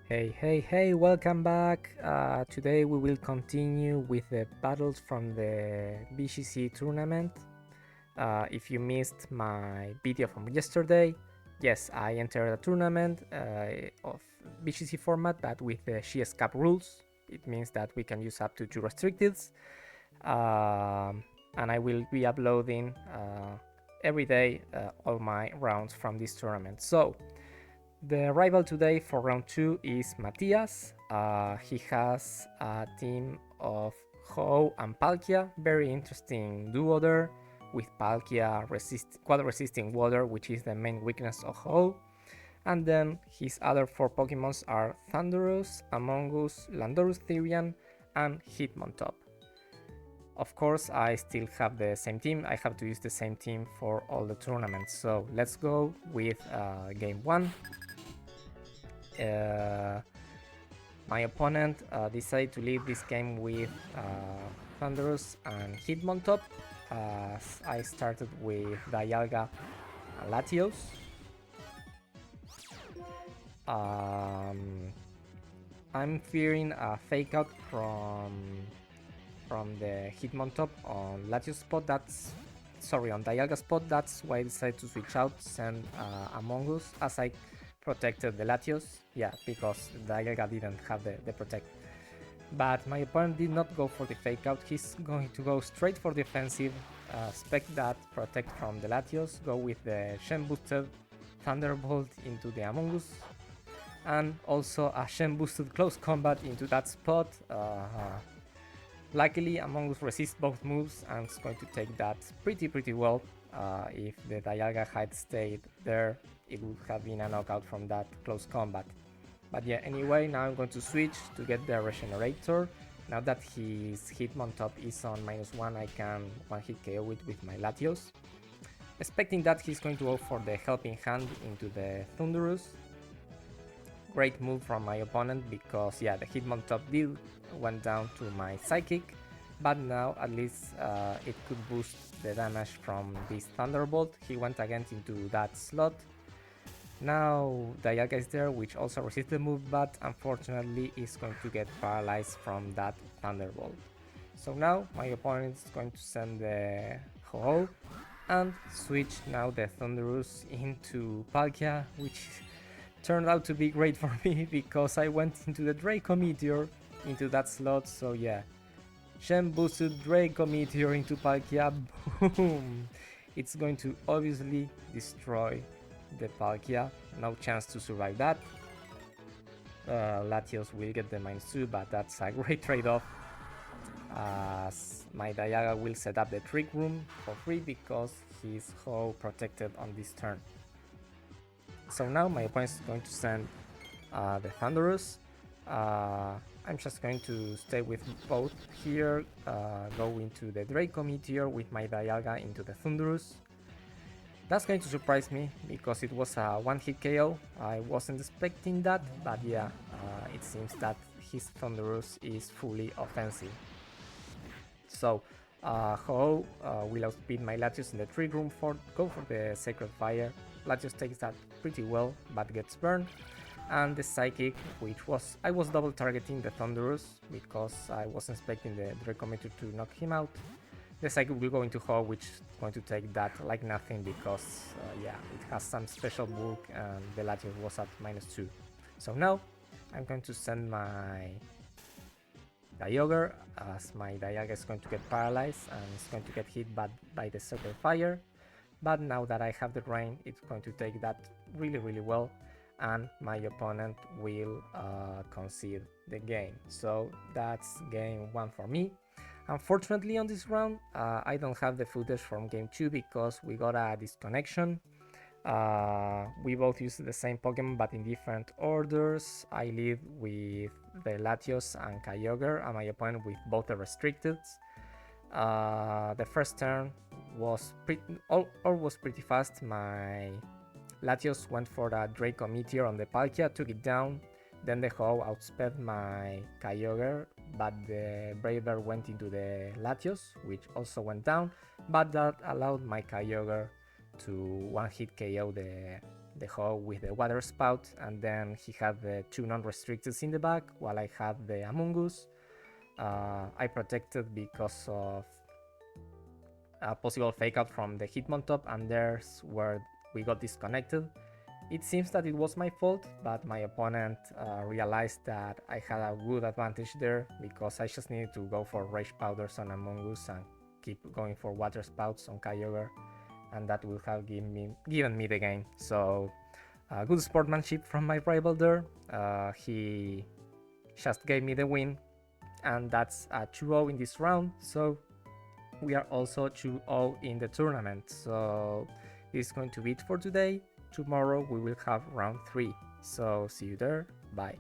Hey, welcome back. Today we will continue with the battles from the BGC tournament. If you missed my video from yesterday, yes, I entered a tournament of BGC format, but with the CS Cup rules. It means that we can use up to 2 restricteds. And I will be uploading every day all my rounds from this tournament. So, the rival today for round 2 is Matías. He has a team of Ho and Palkia, very interesting duo there, with Palkia quad resisting water, which is the main weakness of Ho. And then his other 4 Pokemons are Thundurus, Amongus, Landorus Therian, and Hitmontop. Of course, I still have the same team. I have to use the same team for all the tournaments. So let's go with game 1. My opponent decided to leave this game with Thunderous and Hitmontop, as I started with Dialga and Latios. I'm fearing a fake out from the Hitmontop on Latios spot. On Dialga spot. That's why I decided to switch out, send Among Us, as I protected the Latios, because the Dialga didn't have the protect. But my opponent did not go for the fake out. He's going to go straight for the offensive, expect that protect from the Latios, go with the Shen boosted Thunderbolt into the Among Us, and also a Shen boosted close combat into that spot. Luckily, Among Us resists both moves and is going to take that pretty well. If the Dialga had stayed there, it would have been a knockout from that close combat. But yeah, anyway, now I'm going to switch to get the Regenerator. Now that his Hitmontop is on -1, I can one-hit KO it with my Latios. Expecting that he's going to go for the Helping Hand into the Thunderous. Great move from my opponent because the Hitmontop did went down to my Psychic, but now at least it could boost the damage from this Thunderbolt. He went again into that slot. Now Dialga is there, which also resists the move, but unfortunately is going to get paralyzed from that Thunderbolt. So now my opponent is going to send the Ho-Oh and switch now the Thunderous into Palkia, which turned out to be great for me because I went into the Draco Meteor into that slot. So yeah, Shen boosted Draco Meteor into Palkia, boom! It's going to obviously destroy the Palkia, no chance to survive that. Latios will get the -2, but that's a great trade-off, as my Dialga will set up the Trick Room for free because he's Ho protected on this turn. So now my opponent is going to send the Thunderous. I'm just going to stay with both here, go into the Draco Meteor with my Dialga into the Thunderous. That's going to surprise me because it was a one-hit KO. I wasn't expecting that, but it seems that his Thunderous is fully offensive. So Ho will outspeed my Latios in the Trick Room, go for the Sacred Fire. Latios takes that pretty well, but gets burned. And the Psychic, I was double targeting the Thunderous because I wasn't expecting the Draco Meteor to knock him out. The Psychic will go into Ho, which is going to take that like nothing because it has some special bulk and the Latios was at -2. So now I'm going to send my Kyogre, as my Dialga is going to get paralyzed and is going to get hit by the Circle Fire. But now that I have the Rain, it's going to take that really well, and my opponent will concede the game. So that's game 1 for me. Unfortunately on this round, I don't have the footage from game 2 because we got a disconnection. We both used the same Pokemon but in different orders. I lead with the Latios and Kyogre, and my opponent with both the restricted. The first turn was pretty fast. My Latios went for the Draco Meteor on the Palkia, took it down. Then the Ho outsped my Kyogre, but the Brave Bird went into the Latios, which also went down, but that allowed my Kyogre to one-hit KO the the hoe with the water spout, and then he had the 2 non-restricteds in the back, while I had the Among Us. I protected because of a possible fake out from the Hitmontop, and there's where we got disconnected. It seems that it was my fault, but my opponent realized that I had a good advantage there because I just needed to go for Rage Powders on Among Us and keep going for Water Spouts on Kyogre, and that would have given me the game. So good sportsmanship from my rival there. He just gave me the win, and that's a 2-0 in this round. So we are also 2-0 in the tournament. So this is going to be it for today. Tomorrow we will have round 3. So see you there. Bye.